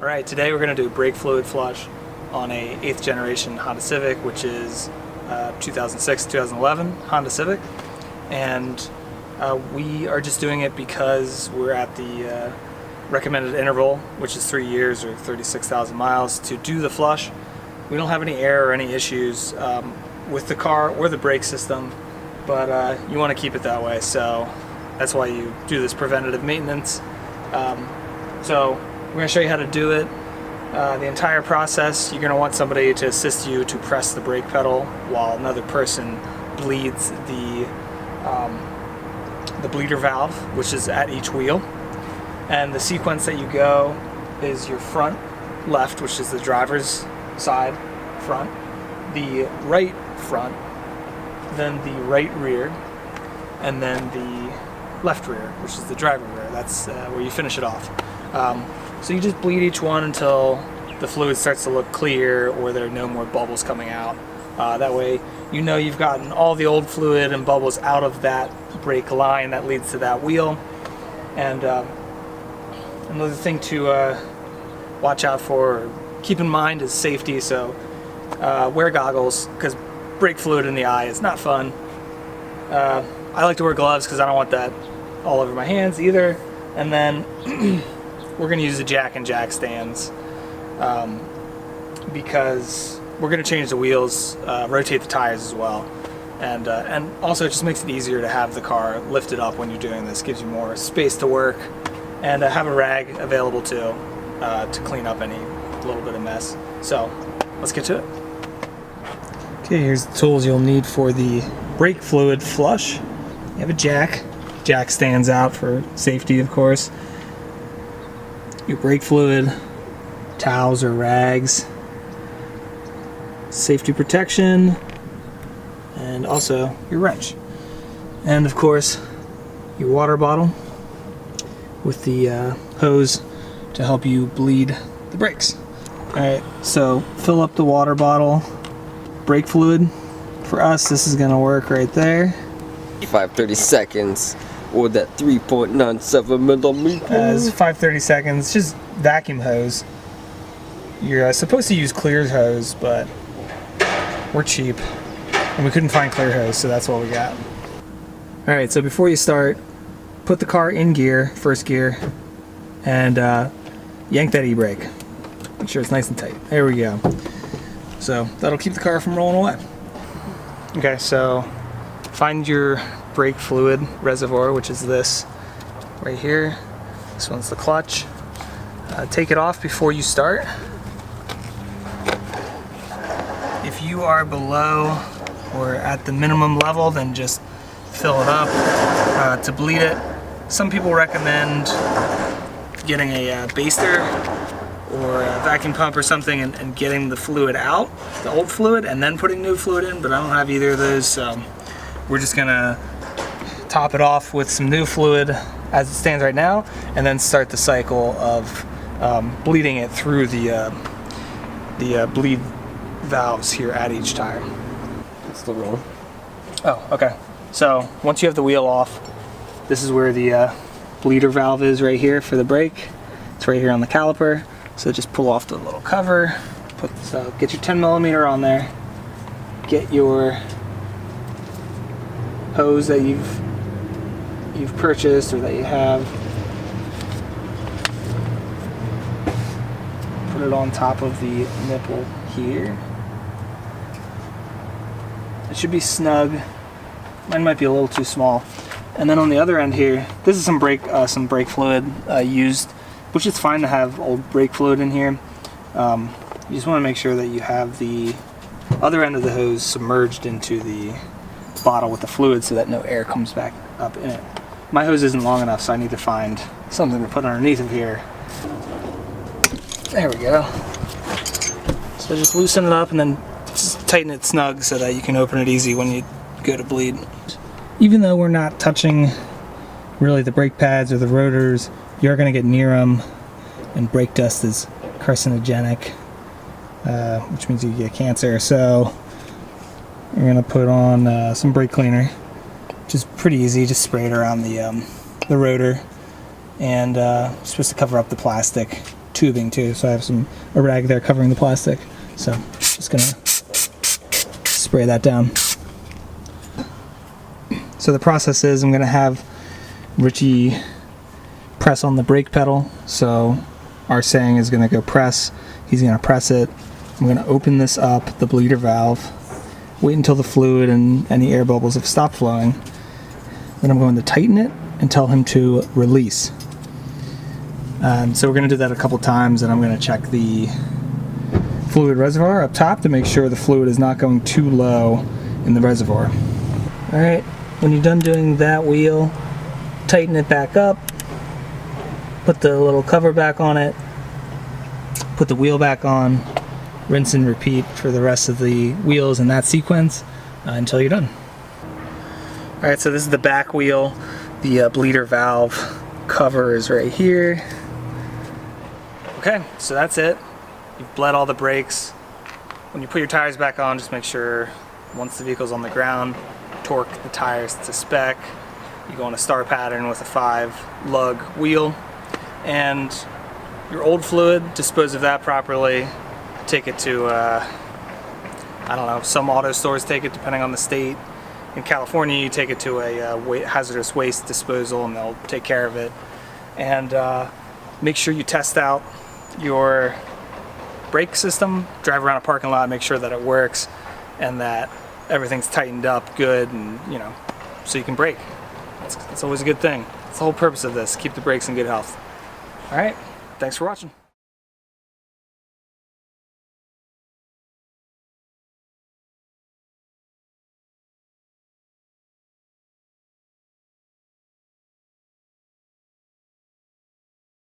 Alright, today we're going to do a brake fluid flush on a 8th generation Honda Civic, which is 2006-2011 Honda Civic. And we are just doing it because we're at the recommended interval, which is 3 years or 36,000 miles to do the flush. We don't have any error or any issues with the car or the brake system, but you want to keep it that way, so that's why you do this preventative maintenance. So we're going to show you how to do it. The entire process, you're going to want somebody to assist you to press the brake pedal while another person bleeds the bleeder valve, which is at each wheel. And the sequence that you go is your front left, which is the driver's side front, the right front, then the right rear, and then the left rear, which is the driver rear. That's where you finish it off. So you just bleed each one until the fluid starts to look clear or there are no more bubbles coming out. That way you know you've gotten all the old fluid and bubbles out of that brake line that leads to that wheel. And another thing to watch out for or keep in mind is safety. So wear goggles, because brake fluid in the eye is not fun. I like to wear gloves because I don't want that all over my hands either. And then we're going to use the jack and jack stands because we're going to change the wheels, rotate the tires as well, and also it just makes it easier to have the car lifted up when you're doing this. Gives you more space to work, and have a rag available too to clean up any little bit of mess. So let's get to it. Okay, here's the tools you'll need for the brake fluid flush. You have a jack. Jack stands out for safety, of course. Your brake fluid, towels or rags, safety protection, and also your wrench. And of course, your water bottle with the hose to help you bleed the brakes. Alright, so fill up the water bottle, brake fluid. For us, this is going to work right there. 5:30 seconds. Or that 3.97 millimeters. 5:30 seconds, just vacuum hose. You're supposed to use clear hose, but we're cheap and we couldn't find clear hose, so that's what we got. Alright, so before you start, put the car in gear, first gear, and yank that e-brake. Make sure it's nice and tight. There we go. So that'll keep the car from rolling away. Okay, so find your brake fluid reservoir, which is this right here. This one's the clutch. Take it off before you start. If you are below or at the minimum level, then just fill it up to bleed it. Some people recommend getting a baster or a vacuum pump or something and getting the fluid out, the old fluid, and then putting new fluid in, but I don't have either of those, so we're just gonna top it off with some new fluid as it stands right now, and then start the cycle of bleeding it through the bleed valves here at each tire. It's the roll. Oh, okay. So once you have the wheel off, this is where the bleeder valve is right here for the brake. It's right here on the caliper. So just pull off the little cover. Get your 10 millimeter on there. Get your hose that you've purchased or that you have. Put it on top of the nipple here. It should be snug. Mine might be a little too small. And then on the other end here, this is some brake fluid used, which is fine to have old brake fluid in here. You just want to make sure that you have the other end of the hose submerged into the bottle with the fluid so that no air comes back up in it. My hose isn't long enough, so I need to find something to put underneath of here. There we go. So just loosen it up and then just tighten it snug so that you can open it easy when you go to bleed. Even though we're not touching really the brake pads or the rotors, you're going to get near them, and brake dust is carcinogenic, which means you get cancer. So we're going to put on some brake cleaner, which is pretty easy. Just spray it around the rotor, and supposed to cover up the plastic tubing too, so I have a rag there covering the plastic. So just gonna spray that down. So the process is I'm gonna have Richie press on the brake pedal. So our saying is gonna go press. He's gonna press it. I'm gonna open this up, the bleeder valve. Wait until the fluid and any air bubbles have stopped flowing. Then I'm going to tighten it and tell him to release. So we're going to do that a couple times, and I'm going to check the fluid reservoir up top to make sure the fluid is not going too low in the reservoir. Alright, when you're done doing that wheel, tighten it back up, put the little cover back on it, put the wheel back on, rinse and repeat for the rest of the wheels in that sequence until you're done. Alright, so this is the back wheel. The bleeder valve cover is right here. Okay, so that's it. You've bled all the brakes. When you put your tires back on, just make sure once the vehicle's on the ground, torque the tires to spec. You go on a star pattern with a 5 lug wheel. And your old fluid, dispose of that properly. Take it to, I don't know, some auto stores take it depending on the state. In California, you take it to a hazardous waste disposal and they'll take care of it. And make sure you test out your brake system, drive around a parking lot, make sure that it works and that everything's tightened up good, and so you can brake. That's always a good thing. That's the whole purpose of this, keep the brakes in good health. Alright, thanks for watching.